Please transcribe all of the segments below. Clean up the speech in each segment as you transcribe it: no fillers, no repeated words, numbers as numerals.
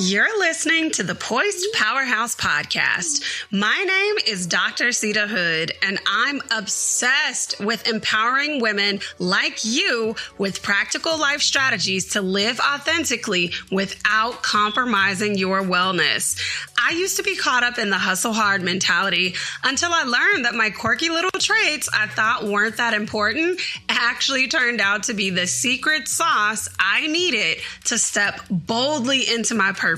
You're listening to the Poised Powerhouse Podcast. My name is Dr. Sita Hood, and I'm obsessed with empowering women like you with practical life strategies to live authentically without compromising your wellness. I used to be caught up in the hustle hard mentality until I learned that my quirky little traits I thought weren't that important actually turned out to be the secret sauce I needed to step boldly into my purpose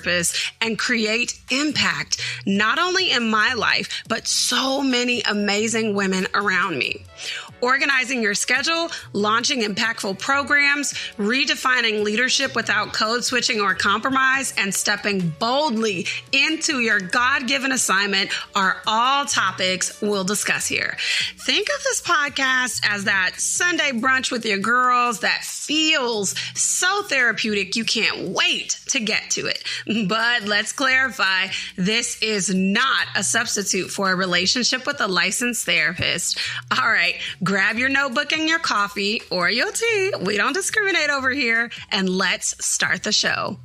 and create impact, not only in my life, but so many amazing women around me. Organizing your schedule, launching impactful programs, redefining leadership without code switching or compromise, and stepping boldly into your God-given assignment are all topics we'll discuss here. Think of this podcast as that Sunday brunch with your girls that feels so therapeutic you can't wait to get to it. But let's clarify, this is not a substitute for a relationship with a licensed therapist. All right, grab your notebook and your coffee or your tea. We don't discriminate over here. And let's start the show.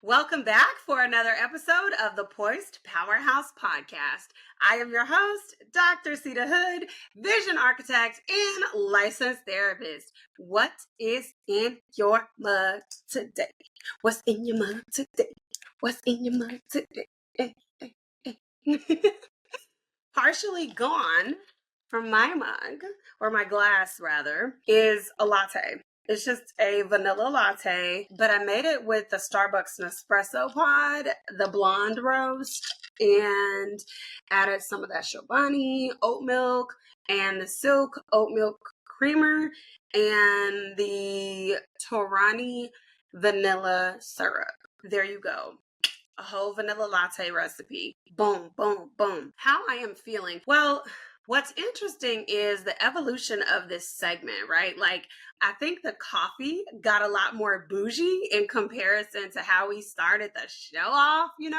Welcome back for another episode of the Poised Powerhouse Podcast. I am your host, Dr. Sita Hood, vision architect and licensed therapist. What is in your mug today? What's in your mug today? What's in your mug today? Partially gone from my mug, or my glass rather, is a latte. It's just a vanilla latte, but I made it with the Starbucks Nespresso pod, the blonde roast, and added some of that Chobani oat milk and the Silk oat milk creamer and the Torani vanilla syrup. There you go. A whole vanilla latte recipe. Boom, boom, boom. How I am feeling. Well, what's interesting is the evolution of this segment, right? Like, I think the coffee got a lot more bougie in comparison to how we started the show off, And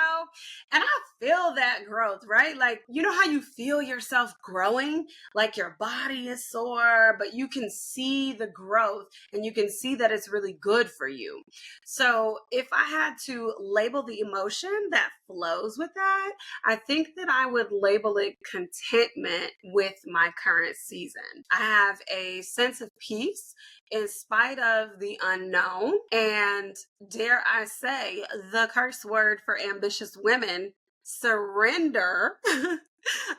I feel that growth, right? Like, you know how you feel yourself growing? Like your body is sore, but you can see the growth and you can see that it's really good for you. So if I had to label the emotion that flows with that, I think that I would label it contentment with my current season. I have a sense of peace in spite of the unknown, and dare I say, the curse word for ambitious women, surrender.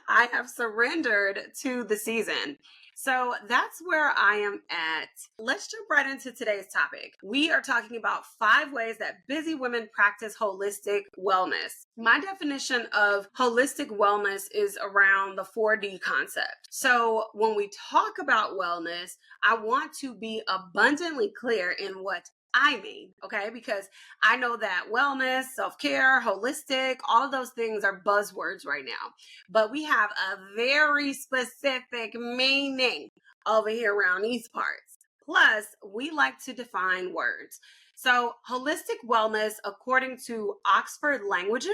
I have surrendered to the season. So that's where I am at. Let's jump right into today's topic. We are talking about 5 ways that busy women practice holistic wellness. My definition of holistic wellness is around the 4D concept. So when we talk about wellness, I want to be abundantly clear in what I mean, okay? Because I know that wellness, self-care, holistic, all of those things are buzzwords right now. But we have a very specific meaning over here around these parts. Plus, we like to define words. So holistic wellness, according to Oxford Languages,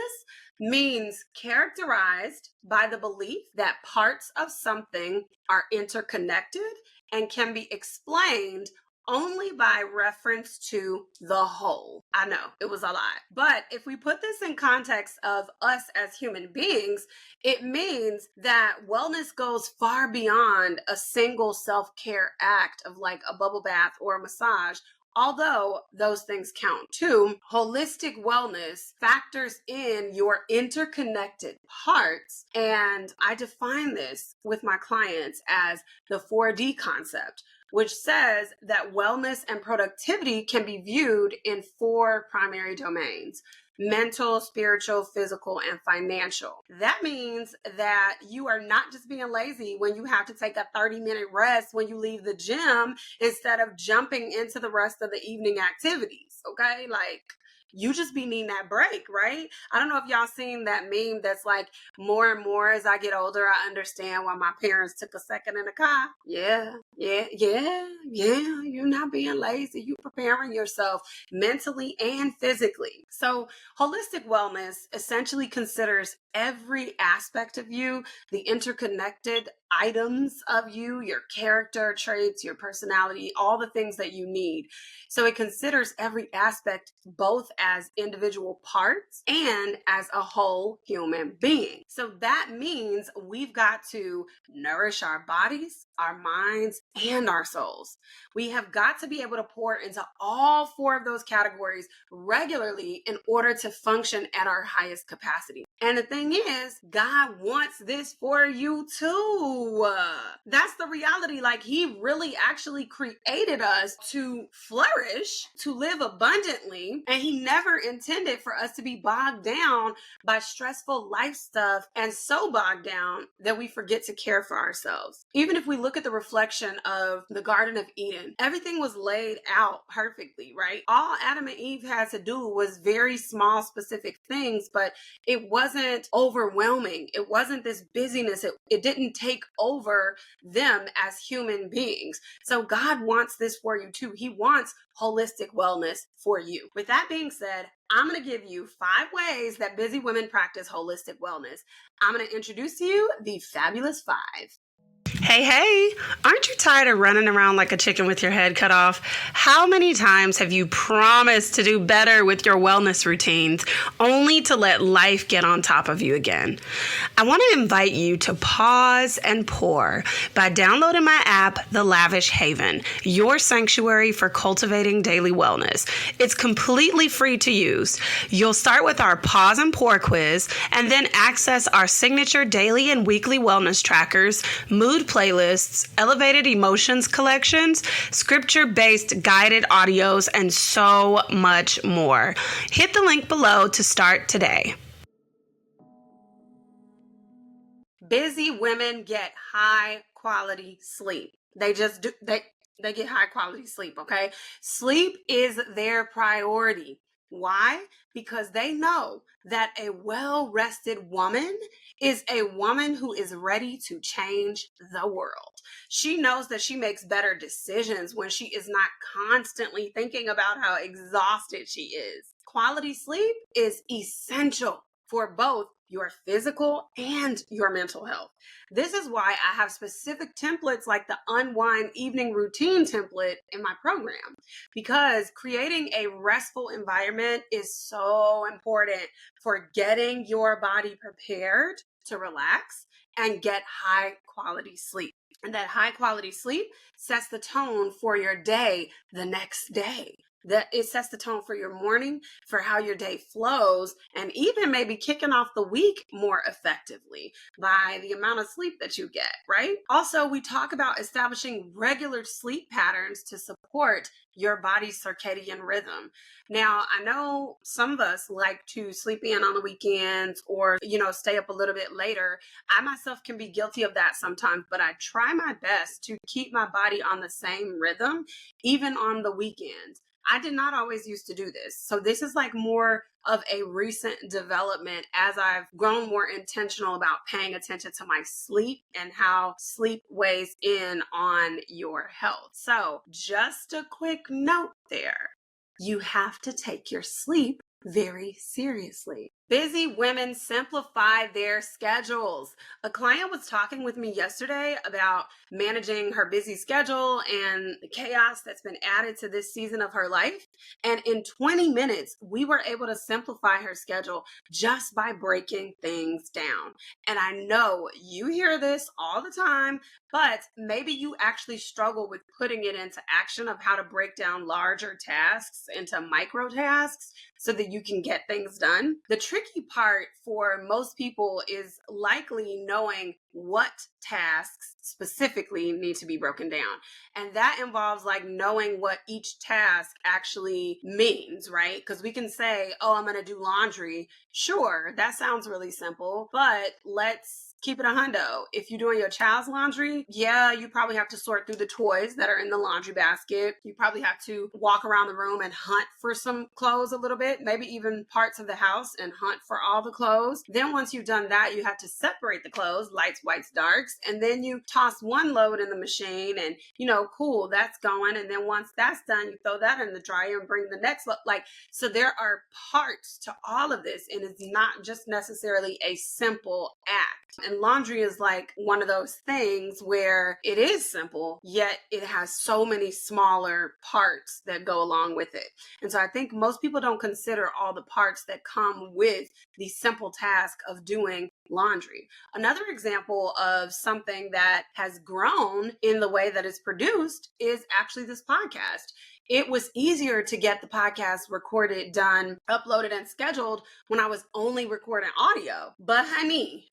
means characterized by the belief that parts of something are interconnected and can be explained only by reference to the whole. I know, it was a lot. But if we put this in context of us as human beings, it means that wellness goes far beyond a single self-care act of like a bubble bath or a massage. Although those things count too, holistic wellness factors in your interconnected parts. And I define this with my clients as the 4D concept, which says that wellness and productivity can be viewed in 4 primary domains: mental, spiritual, physical, and financial. That means that you are not just being lazy when you have to take a 30-minute rest when you leave the gym instead of jumping into the rest of the evening activities, okay? Like, you just be needing that break, right? I don't know if y'all seen that meme that's like, more and more as I get older, I understand why my parents took a second in the car. Yeah. You're not being lazy. You're preparing yourself mentally and physically. So holistic wellness essentially considers every aspect of you, the interconnected items of you, your character traits, your personality, all the things that you need. So it considers every aspect both as individual parts and as a whole human being. So that means we've got to nourish our bodies, our minds, and our souls. We have got to be able to pour into all four of those categories regularly in order to function at our highest capacity. And the thing is, God wants this for you too. That's the reality. Like, He really actually created us to flourish, to live abundantly, and He never intended for us to be bogged down by stressful life stuff and so bogged down that we forget to care for ourselves. Even if we look at the reflection of the Garden of Eden, everything was laid out perfectly, right? All Adam and Eve had to do was very small, specific things, but it wasn't overwhelming. It wasn't this busyness. It didn't take over them as human beings. So God wants this for you too. He wants holistic wellness for you. With that being said, I'm going to give you 5 ways that busy women practice holistic wellness. I'm going to introduce to you the fabulous 5. Hey, aren't you tired of running around like a chicken with your head cut off? How many times have you promised to do better with your wellness routines only to let life get on top of you again? I want to invite you to pause and pour by downloading my app, The Lavish Haven, your sanctuary for cultivating daily wellness. It's completely free to use. You'll start with our pause and pour quiz and then access our signature daily and weekly wellness trackers, mood playlists, elevated emotions collections, scripture-based guided audios, and so much more. Hit the link below to start today. Busy women get high quality sleep. They just do, they get high quality sleep, okay? Sleep is their priority. Why? Because they know that a well-rested woman is a woman who is ready to change the world. She knows that she makes better decisions when she is not constantly thinking about how exhausted she is. Quality sleep is essential for both your physical and your mental health. This is why I have specific templates like the Unwind Evening Routine template in my program, because creating a restful environment is so important for getting your body prepared to relax and get high quality sleep. And that high quality sleep sets the tone for your day the next day. That it sets the tone for your morning, for how your day flows, and even maybe kicking off the week more effectively by the amount of sleep that you get, right? Also, we talk about establishing regular sleep patterns to support your body's circadian rhythm. Now, I know some of us like to sleep in on the weekends or, stay up a little bit later. I myself can be guilty of that sometimes, but I try my best to keep my body on the same rhythm, even on the weekends. I did not always used to do this. So this is like more of a recent development as I've grown more intentional about paying attention to my sleep and how sleep weighs in on your health. So just a quick note there. You have to take your sleep very seriously. Busy women simplify their schedules. A client was talking with me yesterday about managing her busy schedule and the chaos that's been added to this season of her life. And in 20 minutes, we were able to simplify her schedule just by breaking things down. And I know you hear this all the time, but maybe you actually struggle with putting it into action of how to break down larger tasks into micro tasks so that you can get things done. The tricky part for most people is likely knowing what tasks specifically need to be broken down. And that involves like knowing what each task actually means, right? Because we can say, oh, I'm going to do laundry. Sure, that sounds really simple, but let's keep it a hundo. If you're doing your child's laundry, yeah, you probably have to sort through the toys that are in the laundry basket. You probably have to walk around the room and hunt for some clothes a little bit, maybe even parts of the house, and hunt for all the clothes. Then once you've done that, you have to separate the clothes, lights, whites, darks, and then you toss one load in the machine and, cool, that's going. And then once that's done, you throw that in the dryer and bring the next load. So there are parts to all of this, and it's not just necessarily a simple act. And laundry is like one of those things where it is simple, yet it has so many smaller parts that go along with it. And so I think most people don't consider all the parts that come with the simple task of doing laundry. Another example of something that has grown in the way that it's produced is actually this podcast. It was easier to get the podcast recorded, done, uploaded, and scheduled when I was only recording audio. But honey,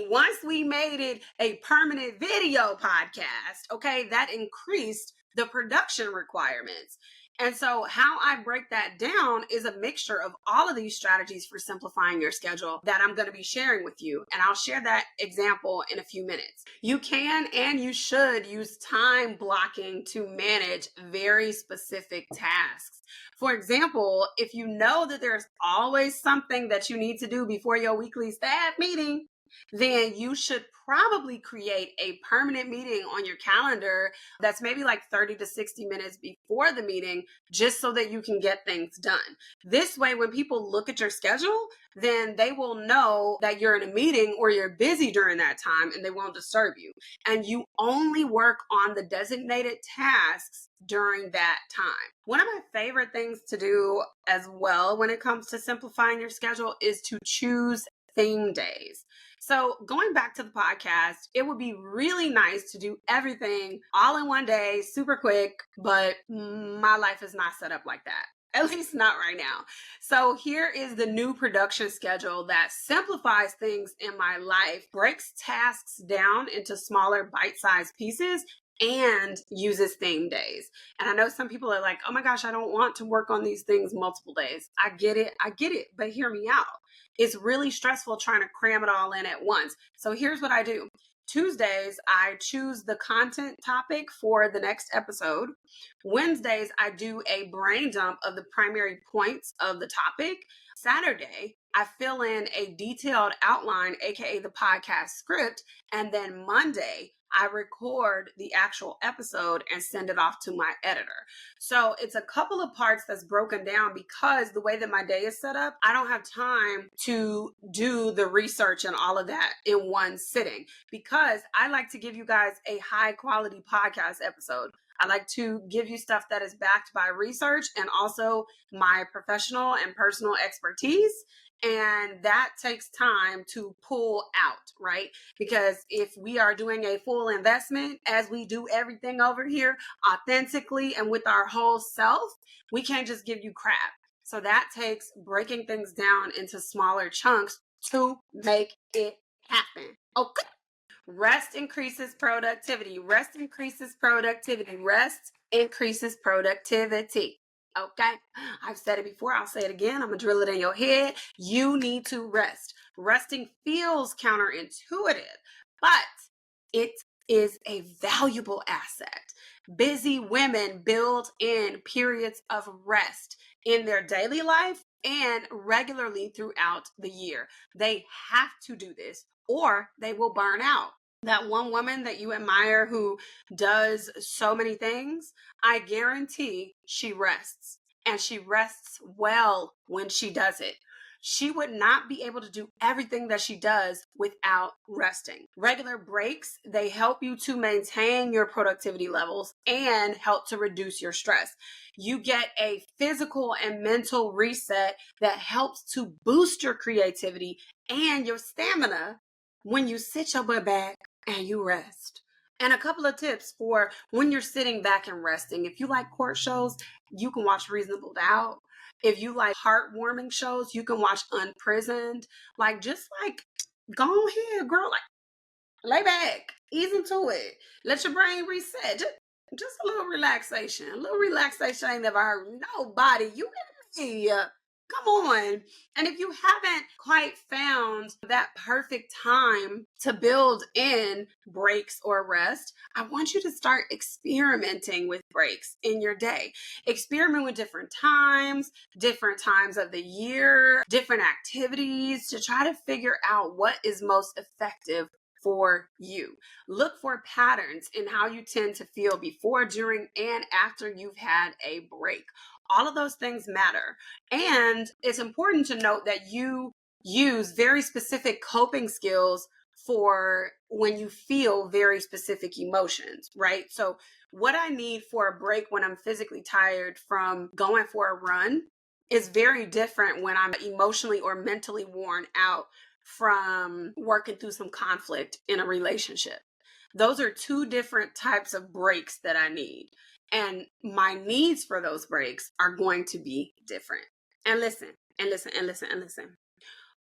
once we made it a permanent video podcast, okay, that increased the production requirements. And so how I break that down is a mixture of all of these strategies for simplifying your schedule that I'm going to be sharing with you. And I'll share that example in a few minutes. You can and you should use time blocking to manage very specific tasks. For example, if you know that there's always something that you need to do before your weekly staff meeting, then you should probably create a permanent meeting on your calendar that's maybe like 30 to 60 minutes before the meeting, just so that you can get things done. This way, when people look at your schedule, then they will know that you're in a meeting or you're busy during that time, and they won't disturb you. And you only work on the designated tasks during that time. One of my favorite things to do as well when it comes to simplifying your schedule is to choose theme days. So going back to the podcast, it would be really nice to do everything all in one day, super quick, but my life is not set up like that. At least not right now. So here is the new production schedule that simplifies things in my life, breaks tasks down into smaller bite-sized pieces, and uses theme days. And I know some people are like, oh my gosh, I don't want to work on these things multiple days. I get it, but hear me out. It's really stressful trying to cram it all in at once. So here's what I do. Tuesdays, I choose the content topic for the next episode. Wednesdays, I do a brain dump of the primary points of the topic. Saturday, I fill in a detailed outline, aka the podcast script. And then Monday, I record the actual episode and send it off to my editor. So it's a couple of parts that's broken down because the way that my day is set up, I don't have time to do the research and all of that in one sitting, because I like to give you guys a high quality podcast episode. I like to give you stuff that is backed by research and also my professional and personal expertise. And that takes time to pull out, right? Because if we are doing a full investment, as we do everything over here, authentically and with our whole self, we can't just give you crap. So that takes breaking things down into smaller chunks to make it happen. Okay. Rest increases productivity. Rest increases productivity. Rest increases productivity. Okay. I've said it before. I'll say it again. I'm going to drill it in your head. You need to rest. Resting feels counterintuitive, but it is a valuable asset. Busy women build in periods of rest in their daily life and regularly throughout the year. They have to do this or they will burn out. That one woman that you admire who does so many things, I guarantee she rests, and she rests well when she does it. She would not be able to do everything that she does without resting. Regular breaks, they help you to maintain your productivity levels and help to reduce your stress. You get a physical and mental reset that helps to boost your creativity and your stamina when you sit your butt back and you rest. And a couple of tips for when you're sitting back and resting. If you like court shows, you can watch Reasonable Doubt. If you like heartwarming shows, you can watch Unprisoned. Just go ahead, girl. Lay back, ease into it. Let your brain reset. Just a little relaxation. A little relaxation ain't never hurt nobody. You hear me? Come on. And if you haven't quite found that perfect time to build in breaks or rest, I want you to start experimenting with breaks in your day. Experiment with different times of the year, different activities to try to figure out what is most effective for you. Look for patterns in how you tend to feel before, during, and after you've had a break. All of those things matter. And it's important to note that you use very specific coping skills for when you feel very specific emotions, right? So, what I need for a break when I'm physically tired from going for a run is very different when I'm emotionally or mentally worn out from working through some conflict in a relationship. Those are two different types of breaks that I need. And my needs for those breaks are going to be different. And listen, and listen, and listen, and listen.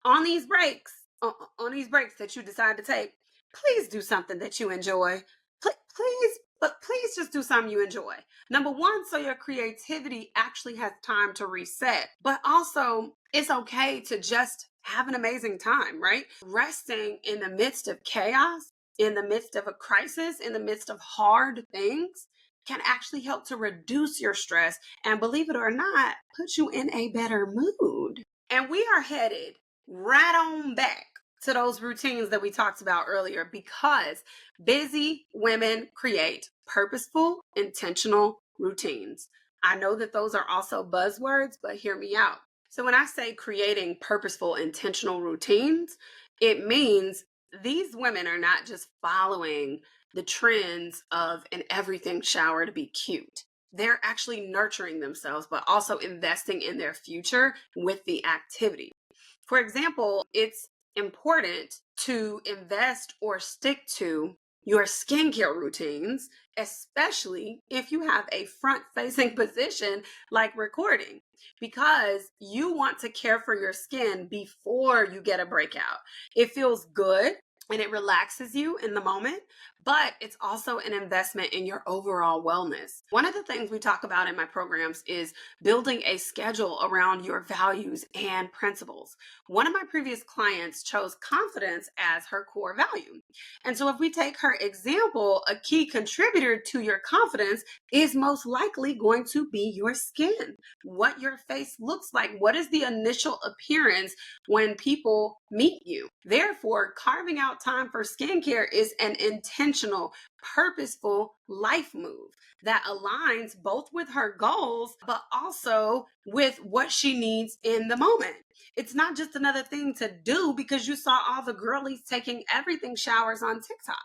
On these breaks, on these breaks that you decide to take, please do something that you enjoy. Please, but please just do something you enjoy. Number one, so your creativity actually has time to reset, but also it's okay to just have an amazing time, right? Resting in the midst of chaos, in the midst of a crisis, in the midst of hard things can actually help to reduce your stress and, believe it or not, put you in a better mood. And we are headed right on back to those routines that we talked about earlier, because busy women create purposeful, intentional routines. I know that those are also buzzwords, but hear me out. So when I say creating purposeful, intentional routines, it means these women are not just following the trends of an everything shower to be cute. They're actually nurturing themselves, but also investing in their future with the activity. For example, it's important to invest or stick to your skincare routines, especially if you have a front facing position like recording, because you want to care for your skin before you get a breakout. It feels good and it relaxes you in the moment, but it's also an investment in your overall wellness. One of the things we talk about in my programs is building a schedule around your values and principles. One of my previous clients chose confidence as her core value. And so if we take her example, a key contributor to your confidence is most likely going to be your skin, what your face looks like, what is the initial appearance when people meet you. Therefore, carving out time for skincare is an intentional, purposeful life move that aligns both with her goals, but also with what she needs in the moment. It's not just another thing to do because you saw all the girlies taking everything showers on TikTok.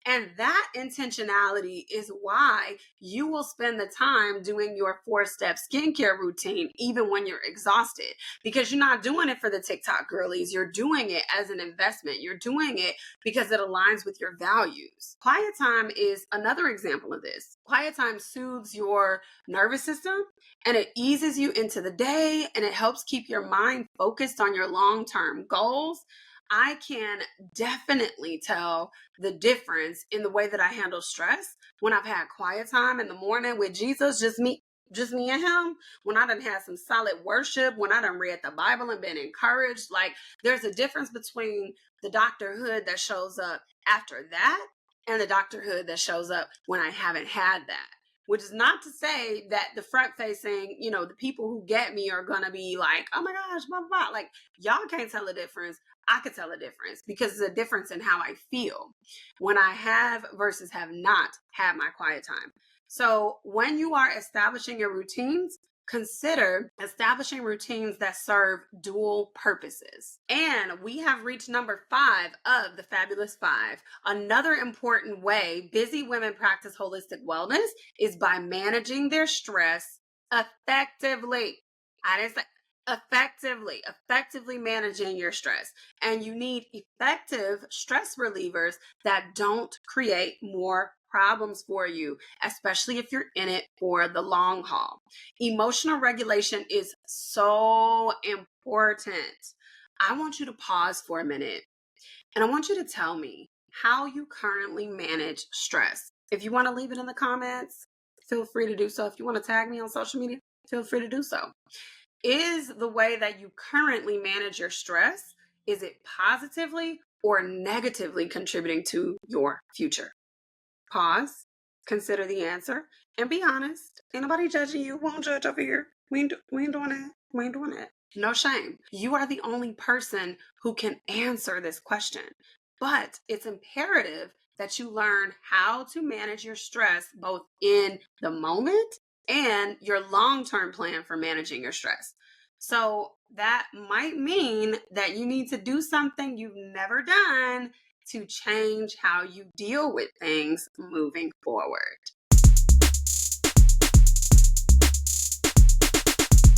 And that intentionality is why you will spend the time doing your 4-step skincare routine, even when you're exhausted, because you're not doing it for the TikTok girlies. You're doing it as an investment. You're doing it because it aligns with your values. Quiet time is another example of this. Quiet time soothes your nervous system and it eases you into the day and it helps keep your mind focused on your long-term goals. I can definitely tell the difference in the way that I handle stress when I've had quiet time in the morning with Jesus, just me and him, when I done had some solid worship, when I done read the Bible and been encouraged. Like, there's a difference between the doctorhood that shows up after that and the doctorhood that shows up when I haven't had that. Which is not to say that the front facing, the people who get me are gonna be like, oh my gosh, blah, blah, blah. Like, y'all can't tell the difference. I could tell a difference because it's a difference in how I feel when I have versus have not had my quiet time. So when you are establishing your routines, consider establishing routines that serve dual purposes. And we have reached number 5 of the Fabulous 5. Another important way busy women practice holistic wellness is by managing their stress effectively. I didn't say effectively managing your stress. And you need effective stress relievers that don't create more problems for you, especially if you're in it for the long haul. Emotional regulation is so important. I want you to pause for a minute and I want you to tell me how you currently manage stress. If you want to leave it in the comments, feel free to do so. If you want to tag me on social media, feel free to do so. Is the way that you currently manage your stress, is it positively or negatively contributing to your future? Pause, consider the answer, and be honest. Ain't nobody judging you. Won't judge over here. We ain't doing that. We ain't doing that. No shame. You are the only person who can answer this question. But it's imperative that you learn how to manage your stress both in the moment and your long-term plan for managing your stress. So that might mean that you need to do something you've never done to change how you deal with things moving forward.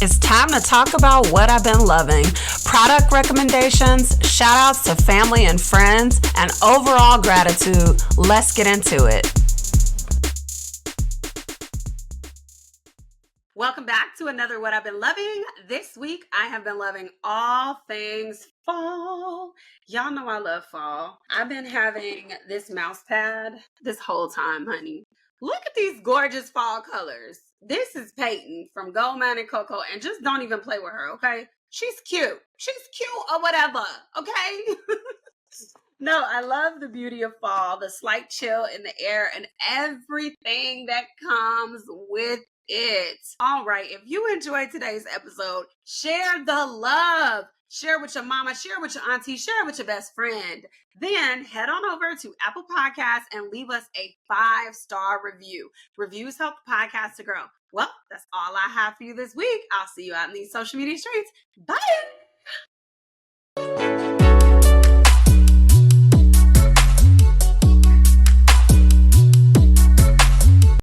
It's time to talk about what I've been loving. Product recommendations, shout outs to family and friends, and overall gratitude. Let's get into it. Welcome back to another What I've Been Loving. This week, I have been loving all things fall. Y'all know I love fall. I've been having this mouse pad this whole time, honey. Look at these gorgeous fall colors. This is Peyton from Goldman and Coco, and just don't even play with her, okay? She's cute. She's cute or whatever, okay? No, I love the beauty of fall, the slight chill in the air, and everything that comes with it. All right, if you enjoyed today's episode, share the love. Share with your mama, share with your auntie, share with your best friend. Then head on over to Apple Podcasts and leave us a 5-star review. Reviews help the podcast to grow. Well, that's all I have for you this week. I'll see you out in these social media streets. Bye.